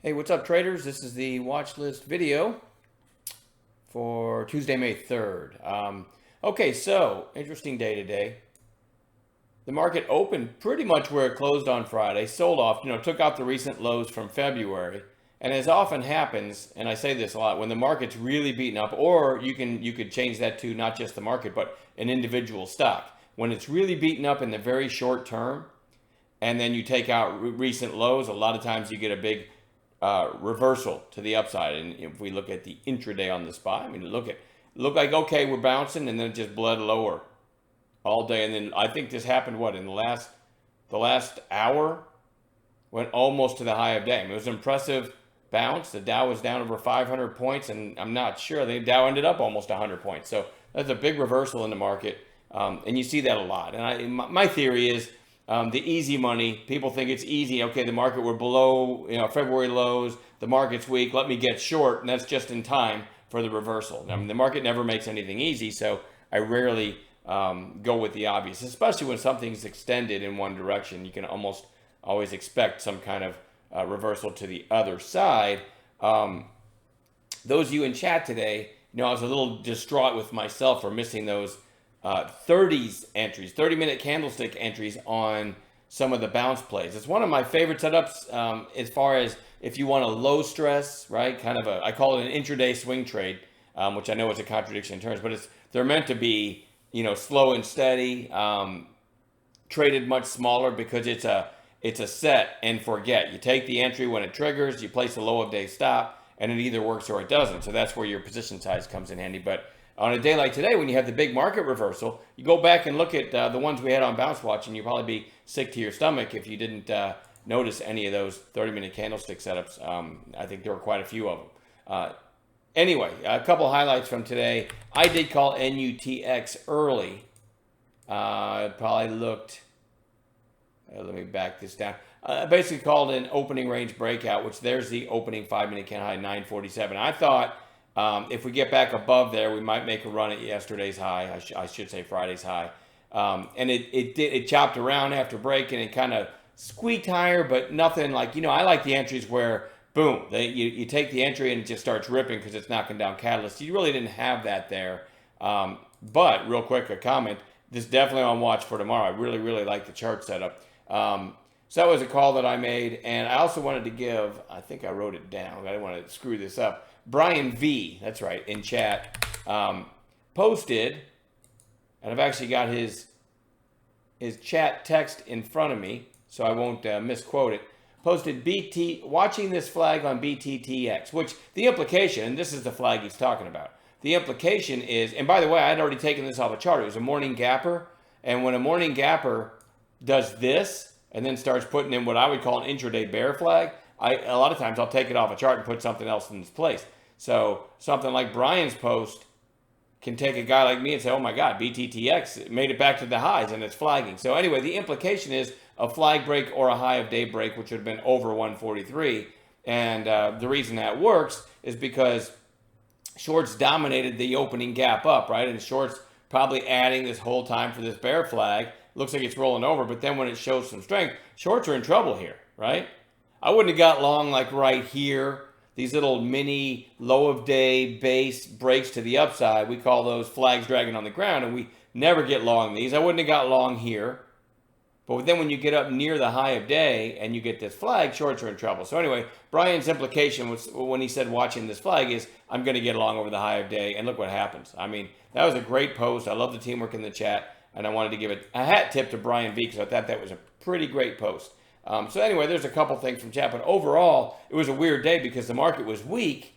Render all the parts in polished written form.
Hey, what's up, traders? This is the watch list video for Tuesday, May 3rd. Okay, so interesting day today. The market opened pretty much where it closed on Friday, sold off, took out the recent lows from February. And as often happens, and I say this a lot, when the market's really beaten up, or you could change that to not just the market, but an individual stock. When it's really beaten up in the very short term, and then you take out recent lows, a lot of times you get a big reversal to the upside. And if we look at the intraday on the spot, I mean, look like okay, we're bouncing, and then it just bled lower all day. And then I think this happened in the last hour, went almost to the high of day. I mean, it was an impressive bounce. The Dow was down over 500 points, and I'm not sure the Dow ended up almost 100 points. So that's a big reversal in the market, and you see that a lot. And my theory is, the easy money, people think it's easy. Okay, the market, we're below February lows. The market's weak. Let me get short, and that's just in time for the reversal. I mean, the market never makes anything easy, so I rarely go with the obvious, especially when something's extended in one direction. You can almost always expect some kind of reversal to the other side. Those of you in chat today, I was a little distraught with myself for missing those 30s entries, 30-minute candlestick entries on some of the bounce plays. It's one of my favorite setups as far as if you want a low stress, right? I call it an intraday swing trade, which I know is a contradiction in terms, but they're meant to be, slow and steady, traded much smaller because it's a set and forget. You take the entry when it triggers, you place a low of day stop, and it either works or it doesn't. So that's where your position size comes in handy. But on a day like today, when you have the big market reversal, you go back and look at the ones we had on Bounce Watch, and you'd probably be sick to your stomach if you didn't notice any of those 30-minute candlestick setups. I think there were quite a few of them. Anyway, a couple highlights from today. I did call NUTX early. Probably looked... let me back this down. Basically called an opening range breakout, which there's the opening 5-minute candle high, 947. I thought... if we get back above there, we might make a run at yesterday's high. I should say Friday's high. And it chopped around after break, and it kind of squeaked higher, but nothing like, I like the entries where, boom, you take the entry and it just starts ripping because it's knocking down catalysts. You really didn't have that there. But real quick, a comment. This is definitely on watch for tomorrow. I really, really like the chart setup. So that was a call that I made. And I also wanted to give, I think I wrote it down. I didn't want to screw this up. Brian V, that's right, in chat, posted, and I've actually got his chat text in front of me, so I won't misquote it, posted watching this flag on BTTX, which the implication, and this is the flag he's talking about, the implication is, and by the way, I had already taken this off a chart, it was a morning gapper, and when a morning gapper does this, and then starts putting in what I would call an intraday bear flag, a lot of times I'll take it off a chart and put something else in its place. So something like Brian's post can take a guy like me and say, oh my God, BTTX made it back to the highs and it's flagging. So anyway, the implication is a flag break or a high of day break, which would have been over 143. And the reason that works is because shorts dominated the opening gap up, right? And shorts probably adding this whole time for this bear flag. Looks like it's rolling over, but then when it shows some strength, shorts are in trouble here, right? I wouldn't have got long like right here. These little mini low of day base breaks to the upside. We call those flags dragging on the ground, and we never get long these. I wouldn't have got long here. But then when you get up near the high of day and you get this flag, shorts are in trouble. So anyway, Brian's implication was when he said watching this flag is I'm going to get along over the high of day. And look what happens. I mean, that was a great post. I love the teamwork in the chat. And I wanted to give a hat tip to Brian V because I thought that was a pretty great post. So anyway, there's a couple things from chat, but overall, it was a weird day because the market was weak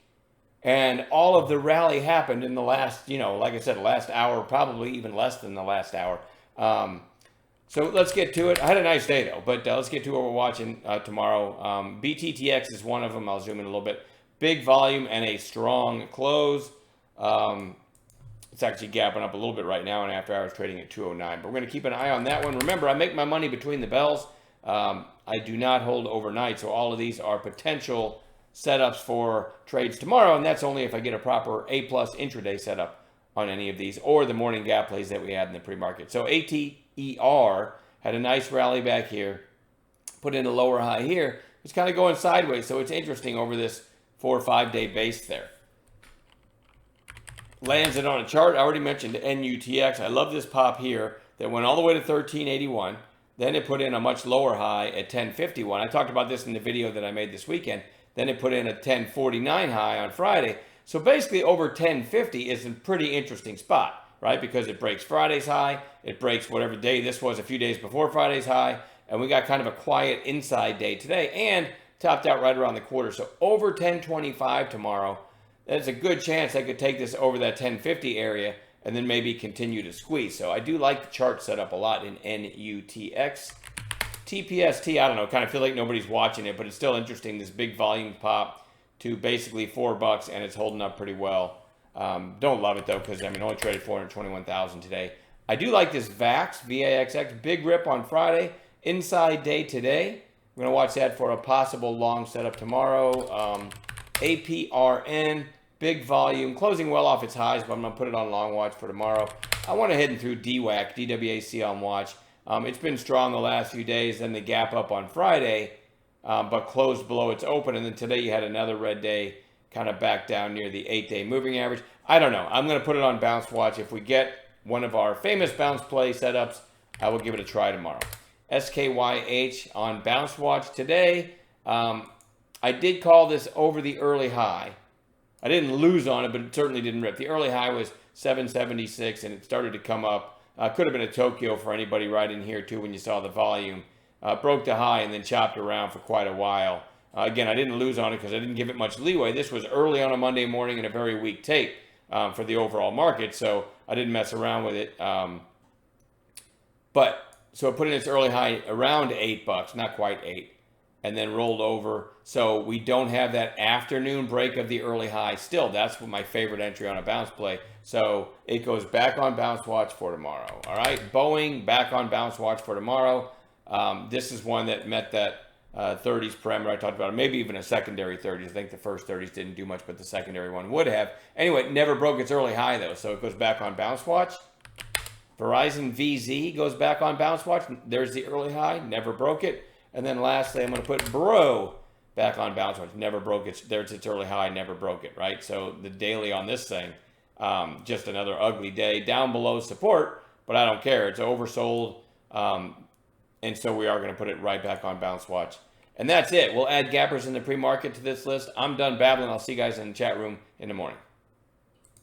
and all of the rally happened in the last, like I said, the last hour, probably even less than the last hour. So let's get to it. I had a nice day though, but let's get to what we're watching tomorrow. BTTX is one of them. I'll zoom in a little bit. Big volume and a strong close. It's actually gapping up a little bit right now and after hours trading at 209, but we're going to keep an eye on that one. Remember, I make my money between the bells. I do not hold overnight, so all of these are potential setups for trades tomorrow, and that's only if I get a proper A-plus intraday setup on any of these, or the morning gap plays that we had in the pre-market. So ATER had a nice rally back here, put in a lower high here, it's kind of going sideways. So it's interesting over this 4 or 5 day base there. Lands it on a chart. I already mentioned NUTX. I love this pop here that went all the way to 1381. Then it put in a much lower high at 1051. I talked about this in the video that I made this weekend. Then it put in a 1049 high on Friday. So basically over 1050 is a pretty interesting spot, right? Because it breaks Friday's high. It breaks whatever day this was a few days before Friday's high. And we got kind of a quiet inside day today and topped out right around the quarter. So over 1025 tomorrow. There's a good chance I could take this over that 1050 area and then maybe continue to squeeze. So I do like the chart setup a lot in NUTX. TPST, I don't know, kind of feel like nobody's watching it, but it's still interesting. This big volume pop to basically $4 and it's holding up pretty well. Don't love it though, because I mean, only traded 421,000 today. I do like this VAX, VAXX, big rip on Friday, inside day today. We're gonna watch that for a possible long setup tomorrow. APRN, big volume, closing well off its highs, but I'm going to put it on long watch for tomorrow. I went ahead and threw DWAC, DWAC on watch. It's been strong the last few days, then the gap up on Friday, but closed below its open. And then today you had another red day, kind of back down near the 8-day moving average. I don't know. I'm going to put it on bounce watch. If we get one of our famous bounce play setups, I will give it a try tomorrow. SKYH on bounce watch today. I did call this over the early high. I didn't lose on it, but it certainly didn't rip. The early high was 776, and it started to come up. Could have been a Tokyo for anybody right in here, too, when you saw the volume. Broke the high and then chopped around for quite a while. Again, I didn't lose on it because I didn't give it much leeway. This was early on a Monday morning and a very weak tape for the overall market, so I didn't mess around with it. So it put in its early high around $8, not quite 8. And then rolled over. So we don't have that afternoon break of the early high. Still, that's my favorite entry on a bounce play. So it goes back on bounce watch for tomorrow. All right, Boeing back on bounce watch for tomorrow. This is one that met that 30s parameter I talked about, maybe even a secondary 30s. I think the first 30s didn't do much, but the secondary one would have. Anyway, it never broke its early high though, so it goes back on bounce watch. Verizon VZ goes back on bounce watch. There's the early high, never broke it. And then lastly, I'm going to put Bro back on bounce watch. Never broke it. There's its early high, never broke it, right? So the daily on this thing, just another ugly day. Down below support, but I don't care. It's oversold. And so we are going to put it right back on bounce watch. And that's it. We'll add gappers in the pre-market to this list. I'm done babbling. I'll see you guys in the chat room in the morning.